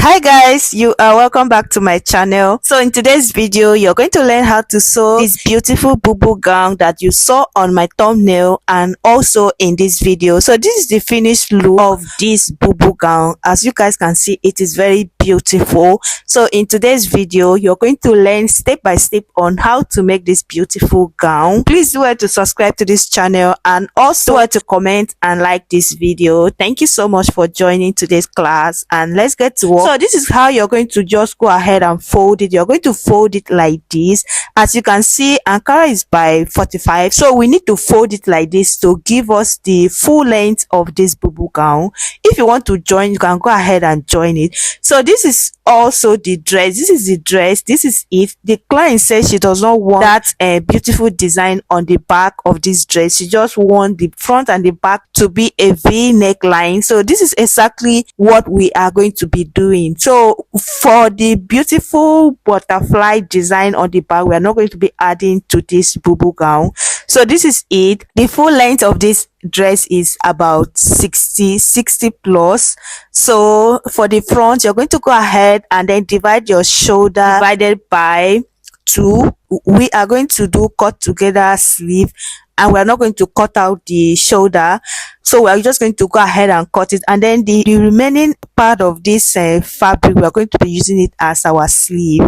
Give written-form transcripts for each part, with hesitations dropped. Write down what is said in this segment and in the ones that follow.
Hi guys, you are welcome back to my channel. So in today's video you're going to learn how to sew this beautiful bubu gown that you saw on my thumbnail and also in this video. So this is the finished look of this bubu gown. As you guys can see, it is very beautiful. So in today's video you're going to learn step by step on how to make this beautiful gown. Please do well to subscribe to this channel and also do well to comment and like this video. Thank you so much for joining today's class, and let's get to work. So this is how you're going to just go ahead and fold it. You're going to fold it like this. As you can see, Ankara is by 45, so we need to fold it like this to give us the full length of this bubu gown. If you want to join, you can go ahead and join it. So this is also the dress. This is the dress. This is it. The client says she does not want that beautiful design on the back of this dress. She just wants the front and the back to be a V neckline. So this is exactly what we are going to be doing. So for the beautiful butterfly design on the back, we are not going to be adding to this bubu gown. So this is it. The full length of this dress is about 60 plus. So for the front, you're going to go ahead and then divide your shoulder divided by 2. We are going to do cut together sleeve, and we're not going to cut out the shoulder, so we're just going to go ahead and cut it, and then the remaining part of this fabric, we're going to be using it as our sleeve.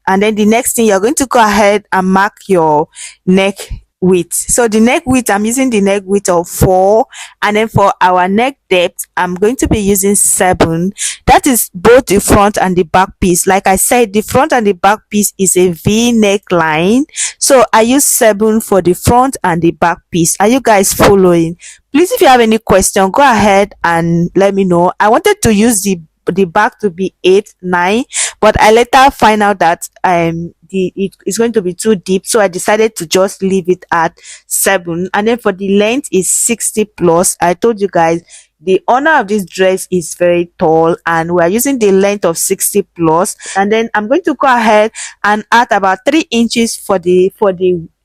And then the next thing, you're going to go ahead and mark your neck width. So the neck width, I'm using the neck width of 4, and then for our neck depth, I'm going to be using 7. That is both the front and the back piece. Like I said, the front and the back piece is a V neckline, so I use 7 for the front and the back piece. Are you guys following? Please, if you have any question, go ahead and let me know. I wanted to use the back to be 8, 9, but I later find out that it is going to be too deep, so I decided to just leave it at 7. And then for the length is 60 plus. I told you guys the owner of this dress is very tall, and we are using the length of 60 plus. And then I'm going to go ahead and add about 3 inches for the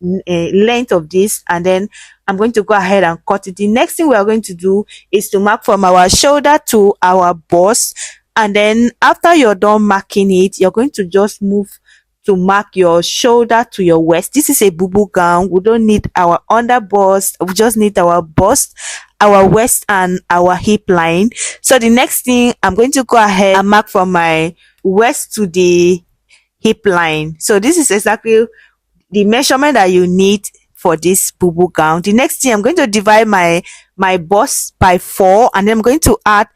length of this, and then I'm going to go ahead and cut it. The next thing we are going to do is to mark from our shoulder to our bust, and then after you're done marking it, you're going to just move to mark your shoulder to your waist. This is a bubu gown. We don't need our under bust, we just need our bust, our waist, and our hip line. So the next thing, I'm going to go ahead and mark from my waist to the hip line. So this is exactly the measurement that you need for this bubu gown. The next thing, I'm going to divide my bust by 4, and then I'm going to add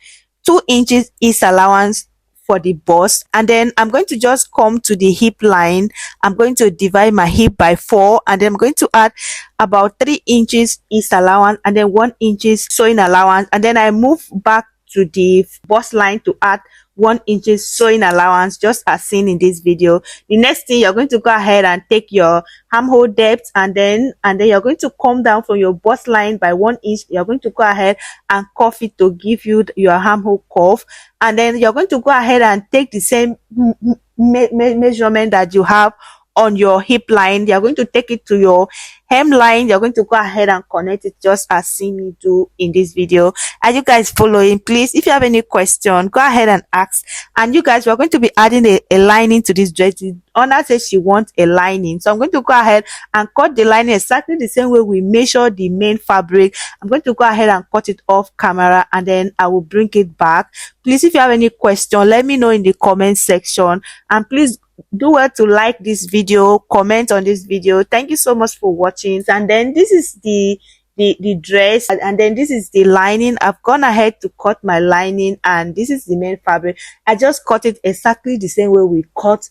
2 inches east allowance for the bust, and then I'm going to just come to the hip line. I'm going to divide my hip by 4, and then I'm going to add about 3 inches east allowance, and then 1 inches sewing allowance, and then I move back to the bust line to add 1 inches sewing allowance, just as seen in this video. The next thing, you're going to go ahead and take your armhole depth, and then you're going to come down from your bust line by 1 inch. You're going to go ahead and cuff it to give you your armhole cuff, and then you're going to go ahead and take the same measurement that you have on your hip line. You're going to take it to your hemline. You're going to go ahead and connect it, just as seen me do in this video. Are you guys following? Please, if you have any question, go ahead and ask. And you guys, we're going to be adding a lining to this dress. The owner says she wants a lining, so I'm going to go ahead and cut the lining exactly the same way we measure the main fabric. I'm going to go ahead and cut it off camera, and then I will bring it back. Please, if you have any question, let me know in the comment section, and please do well to like this video, comment on this video. Thank you so much for watching. And then this is the dress, and then this is the lining. I've gone ahead to cut my lining, and this is the main fabric. I just cut it exactly the same way we cut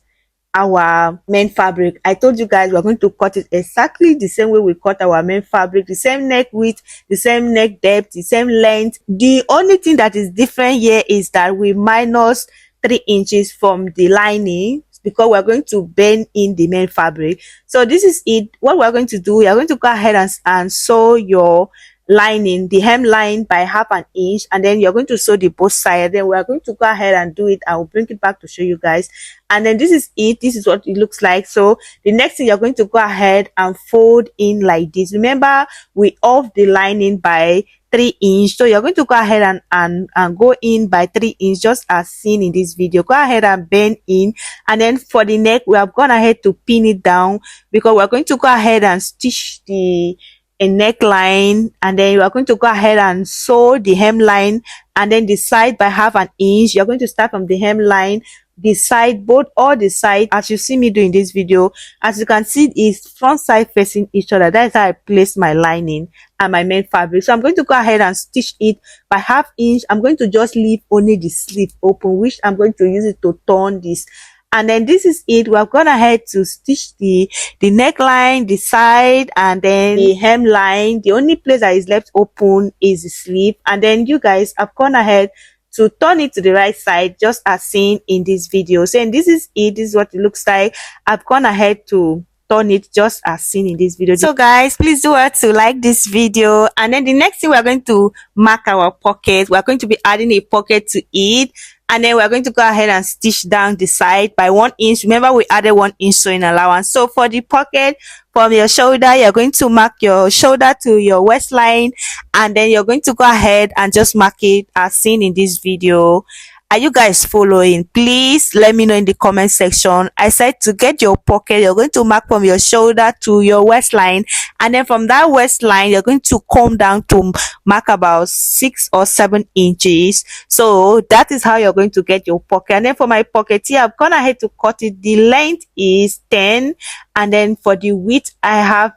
our main fabric. I told you guys we're going to cut it exactly the same way we cut our main fabric, the same neck width, the same neck depth, the same length. The only thing that is different here is that we minus 3 inches from the lining, because we're going to bend in the main fabric. So this is it. What we're going to do, we are going to go ahead and sew your lining, the hemline, by half an inch, and then you're going to sew the both sides. Then we're going to go ahead and do it. I will bring it back to show you guys. And then this is it. This is what it looks like. So the next thing, you're going to go ahead and fold in like this. Remember, we off the lining by 3 inch. So you're going to go ahead and go in by 3 inch, just as seen in this video. Go ahead and bend in, and then for the neck we have gone ahead to pin it down, because we're going to go ahead and stitch the a neckline, and then you are going to go ahead and sew the hemline, and then the side by 1/2 inch. You're going to start from the hemline, the side, both all the side, as you see me do in this video. As you can see, is front side facing each other. That is how I place my lining and my main fabric. So I'm going to go ahead and stitch it by 1/2 inch. I'm going to just leave only the sleeve open, which I'm going to use it to turn this. And then this is it. We have gone ahead to stitch the neckline, the side, and then the hemline. The only place that is left open is the sleeve. And then you guys have gone ahead to turn it to the right side, just as seen in this video. So, and this is it. This is what it looks like. I've gone ahead to turn it just as seen in this video. So guys, please do well to like this video. And then the next thing, we're going to mark our pocket. We're going to be adding a pocket to it, and then we're going to go ahead and stitch down the side by 1 inch. Remember, we added 1 inch sewing allowance. So for the pocket, from your shoulder, you're going to mark your shoulder to your waistline, and then you're going to go ahead and just mark it as seen in this video. Are you guys following? Please let me know in the comment section. I said to get your pocket, you're going to mark from your shoulder to your waistline, and then from that waistline you're going to come down to mark about 6 or 7 inches. So that is how you're going to get your pocket. And then for my pocket here, I've gone ahead to cut it. The length is 10, and then for the width, I have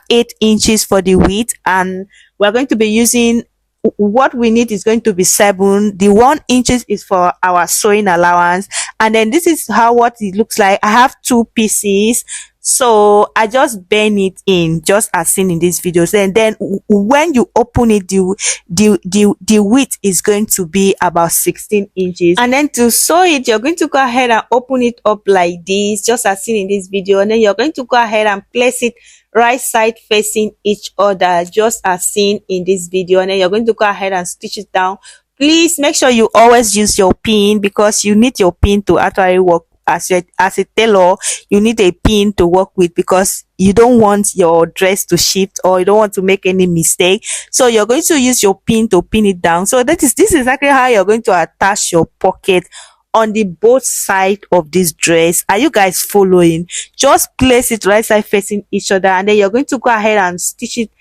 8 inches for the width, and we're going to be using, what we need is going to be 7. The 1 inches is for our sewing allowance. And then this is what it looks like. I have 2 pieces, so I just bend it in just as seen in this video. So, and then when you open it, the width is going to be about 16 inches. And then to sew it, you're going to go ahead and open it up like this, just as seen in this video. And then you're going to go ahead and place it right side facing each other, just as seen in this video. And then you're going to go ahead and stitch it down. Please make sure you always use your pin, because you need your pin to actually work. As a tailor, you need a pin to work with, because you don't want your dress to shift, or you don't want to make any mistake. So you're going to use your pin to pin it down. So this is exactly how you're going to attach your pocket on the both side of this dress. Are you guys following? Just place it right side facing each other, and then you're going to go ahead and stitch it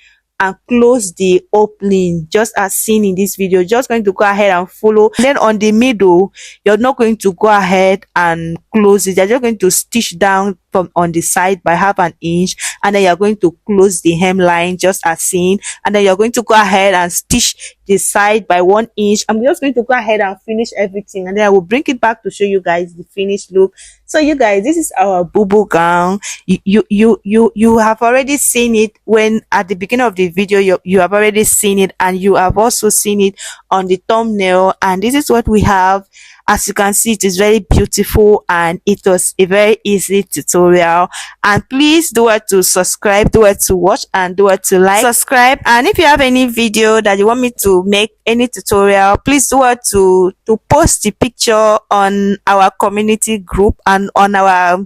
and close the opening, just as seen in this video. Just going to go ahead and follow. And then on the middle, you're not going to go ahead and close it. You're just going to stitch down from on the side by 1/2 inch, and then you're going to close the hemline just as seen, and then you're going to go ahead and stitch the side by 1 inch. I'm just going to go ahead and finish everything, and then I will bring it back to show you guys the finished look. So you guys, this is our bubu gown. You have already seen it when at the beginning of the video. You have already seen it, and you have also seen it on the thumbnail. And this is what we have. As you can see, it is very beautiful, and it was a very easy tutorial. And please do it to subscribe, do it to watch, and do it to like, subscribe. And if you have any video that you want me to make, any tutorial, please do it to post the picture on our community group and on our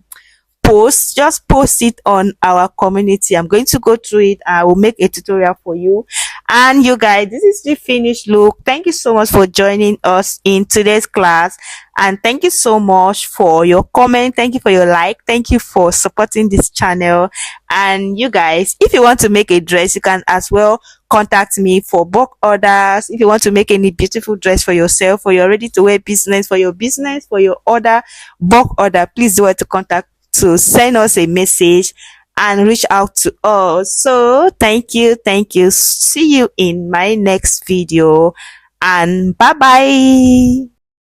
post. Just post it on our community. I'm going to go through it. I will make a tutorial for you. And you guys, this is the finished look. Thank you so much for joining us in today's class, and thank you so much for your comment. Thank you for your like. Thank you for supporting this channel. And you guys, if you want to make a dress, you can as well contact me for bulk orders. If you want to make any beautiful dress for yourself, for your ready to wear business, for your order, bulk order, please do it to contact, to send us a message and reach out to us. So thank you. See you in my next video, and bye bye.